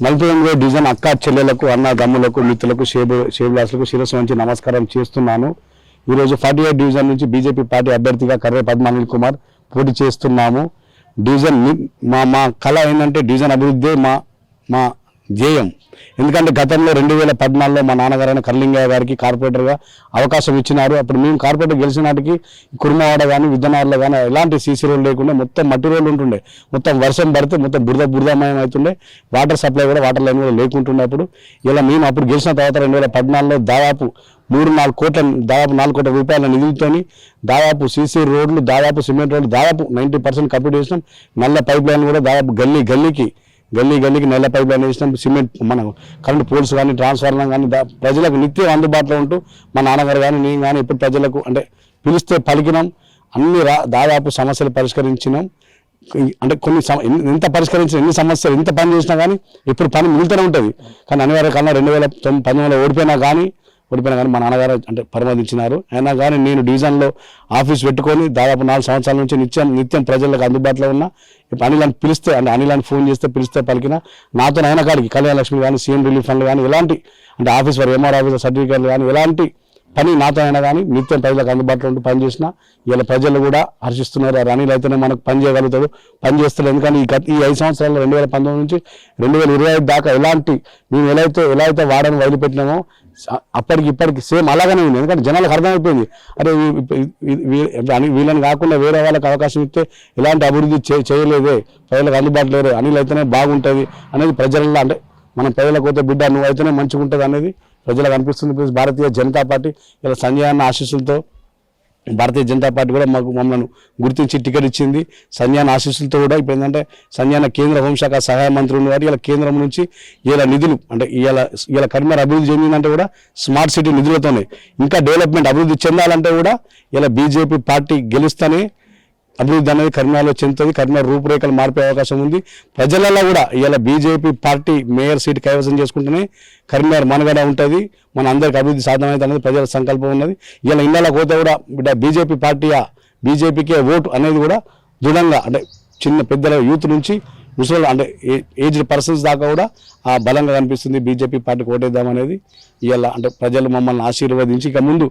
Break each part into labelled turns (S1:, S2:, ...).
S1: 48వ division అక్క చెల్లెలకు అన్నదమ్ములకు మిత్రులకు షేబులాసులకు శిరస్సు వంచి నమస్కారం చేస్తున్నాను. ఈరోజు 48 డివిజన్ నుంచి బీజేపీ పార్టీ అభ్యర్థిగా కర్రే పద్మనిల్ కుమార్ పోటీ చేస్తున్నాము. డివిజన్ మా కళ ఏంటంటే డివిజన్ అభివృద్ధి మా ధ్యేయం. ఎందుకంటే గతంలో 2014లో మా నాన్నగారైన కర్లింగయ్య గారికి కార్పొరేటర్గా అవకాశం ఇచ్చినారు. అప్పుడు మేము కార్పొరేటర్ గెలిచిన నాటికి కుర్మవాడ కానీ విద్యనగర్లో కానీ ఎలాంటి సీసీ రోడ్లు లేకుండా మొత్తం మట్టి రోడ్లు ఉంటుండే. మొత్తం వర్షం పడితే మొత్తం బురదమయం అవుతుండే. వాటర్ సప్లై కూడా వాటర్ లైన్ కూడా లేకుంటుండే. ఇలా మేము అప్పుడు గెలిచిన తర్వాత 2014లో దాదాపు 4 కోట్ల రూపాయల నిధులతోని దాదాపు సీసీ రోడ్లు, దాదాపు సిమెంట్ రోడ్లు దాదాపు 90% కంప్లీట్ చేసినాం. నల్ల పైప్ లైన్ కూడా దాదాపు గల్లీకి నల్ల పైప్ లైన్ వేసినాం. సిమెంట్ మన కరెంట్ పోల్స్ కానీ ట్రాన్స్ఫార్మర్ కానీ ప్రజలకు నిత్యం అందుబాటులో ఉంటూ మా నాన్నగారు కానీ నేను కానీ ఇప్పుడు ప్రజలకు అంటే పిలిస్తే పలికినాం. అన్ని దాదాపు సమస్యలు పరిష్కరించినాం. అంటే ఎంత పరిష్కరించిన ఎన్ని సమస్యలు ఎంత పని చేసినా కానీ ఇప్పుడు పని మిగులుతూనే ఉంటుంది. కానీ అనివార్య కాలంలో 2019లో ఓడిపోయినా కానీ మా నాన్నగారు అంటే పరిమతించినారు. అయినా కానీ నేను డివిజన్లో ఆఫీస్ పెట్టుకొని దాదాపు 4 సంవత్సరాల నుంచి నిత్యం ప్రజలకు అందుబాటులో ఉన్నా. ఇప్పుడు అనిలాన్ని పిలిస్తే అంటే అనిలాన్ని ఫోన్ చేస్తే పిలిస్తే పలికిన నాతో అయిన కాడికి కళ్యాణ లక్ష్మి కానీ సీఎం రిలీఫ్ ఫండ్లు కానీ ఎలాంటి అంటే ఆఫీస్ వారు ఎంఆర్ ఆఫీసర్ సర్టిఫికేట్లు కానీ ఎలాంటి పని నాతో అయినా కానీ నిత్యం ప్రజలకు అందుబాటులో ఉంటూ పని చేసిన ఇలా ప్రజలు కూడా హర్షిస్తున్నారు. అనిల్ అయితేనే మనకు పని చేయగలుగుతాడు, పని చేస్తారు. ఎందుకంటే ఈ 5 సంవత్సరాల్లో 2019 నుంచి 2025 దాకా మేము ఎలా అయితే వాడని వదిలిపెట్టినామో అప్పటికి ఇప్పటికి సేమ్ అలాగనే ఉంది. ఎందుకంటే జనాలకు అర్థమైపోయింది, అరే వీళ్ళని కాకుండా వేరే వాళ్ళకి అవకాశం ఇస్తే ఇలాంటి అభివృద్ధి చేయలేదే, ప్రజలకు అందుబాటులో లేరు, అనిల్ అయితేనే బాగుంటుంది అనేది ప్రజలలో అంటే మనం ప్రజలకు పోతే బిడ్డ నువ్వు అయితేనే మంచిగా ఉంటుంది అనేది ప్రజలకు అనిపిస్తుంది. ప్లస్ భారతీయ జనతా పార్టీ ఇలా సంజయ్ అన్న ఆశీస్సులతో భారతీయ జనతా పార్టీ కూడా మమ్మల్ని గుర్తించి టికెట్ ఇచ్చింది. సంజయ్ అన్న ఆశీస్సులతో కూడా ఇప్పుడు ఏంటంటే సంజయ్ అన్న కేంద్ర హోంశాఖ సహాయ మంత్రి ఉన్నవారు ఇలా కేంద్రం నుంచి ఇలా నిధులు అంటే ఇలా కరీంనగర్ అభివృద్ధి చెందిందంటే కూడా స్మార్ట్ సిటీ నిధులతోనే ఇంకా డెవలప్మెంట్ అభివృద్ధి చెందాలంటే కూడా ఇలా బీజేపీ పార్టీ గెలుస్తేనే అభివృద్ధి అనేది కరీంనగర్లో చెందుతుంది. కరీంనగర్ రూపురేఖలు మార్పే అవకాశం ఉంది. ప్రజలలో కూడా ఇలా బీజేపీ పార్టీ మేయర్ సీట్ కైవసం చేసుకుంటేనే కరీంనగర్ మనుగడ ఉంటుంది, మన అందరికి అభివృద్ధి సాధ్యమైతే అనేది ప్రజల సంకల్పం ఉన్నది. ఇలా ఇళ్ళకి పోతే కూడా బీజేపీ పార్టీయా బీజేపీకే ఓటు అనేది కూడా దృఢంగా అంటే చిన్న పెద్దల యూత్ నుంచి ముసలి అంటే ఏజ్డ్ పర్సన్స్ దాకా కూడా ఆ బలంగా కనిపిస్తుంది. బీజేపీ పార్టీకి ఓటేద్దామనేది ఇలా అంటే ప్రజలు మమ్మల్ని ఆశీర్వదించి ఇక ముందు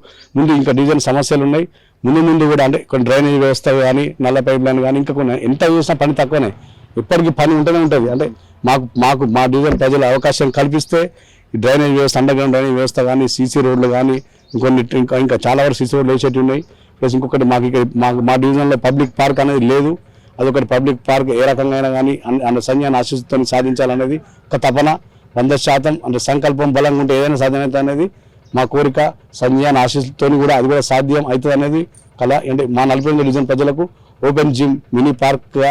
S1: ఇంకా డివిజన్ సమస్యలు ఉన్నాయి. ముందు కూడా అంటే కొన్ని డ్రైనేజ్ వ్యవస్థ కానీ నల్ల పైప్ లైన్ కానీ ఇంకా కొన్ని ఎంత చేసినా పని తక్కువనే, ఎప్పటికీ పని ఉంటూనే ఉంటుంది. అంటే మా డివిజన్ ప్రజలు అవకాశం కల్పిస్తే ఈ డ్రైనేజ్ వ్యవస్థ, అండర్గ్రౌండ్ డ్రైనేజ్ వ్యవస్థ కానీ సీసీ రోడ్లు కానీ ఇంకా చాలా వరకు సీసీ రోడ్లు వేసేటివి ఉన్నాయి. ప్లస్ ఇంకొకటి మా డివిజన్లో పబ్లిక్ పార్క్ అనేది లేదు. అదొకటి పబ్లిక్ పార్క్ ఏ రకంగా అయినా కానీ సంజయ్ ఆశీస్సుతో సాధించాలనేది ఒక తపన 100% అంటే సంకల్పం బలంగా ఉంటే ఏదైనా సాధ్యమైతే అనేది మా కోరిక. సంజయ్ ఆశీస్సుతో కూడా అది కూడా సాధ్యం అవుతుంది అనేది కళ. అంటే మా 48 డివిజన్ ప్రజలకు ఓపెన్ జిమ్ మినీ పార్క్గా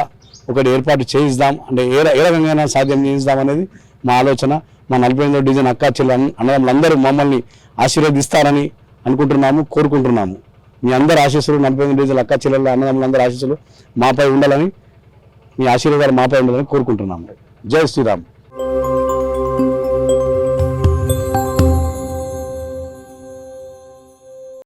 S1: ఒకటి ఏర్పాటు చేయిద్దాం, అంటే ఏ రకంగా సాధ్యం చేయిద్దాం అనేది మా ఆలోచన. మా 48 డివిజన్ అక్క చెల్లి అన్నదమ్ములందరూ మమ్మల్ని ఆశీర్వదిస్తారని అనుకుంటున్నాము, కోరుకుంటున్నాము. మీ అందరి ఆశీస్సులు 48 డివిజన్ అక్క చెల్లెళ్ళ అన్నదమ్ములందరి ఆశీస్సులు మాపై ఉండాలని, మీ ఆశీర్వాదాలు మాపై ఉండాలని కోరుకుంటున్నాము. జై శ్రీరామ్.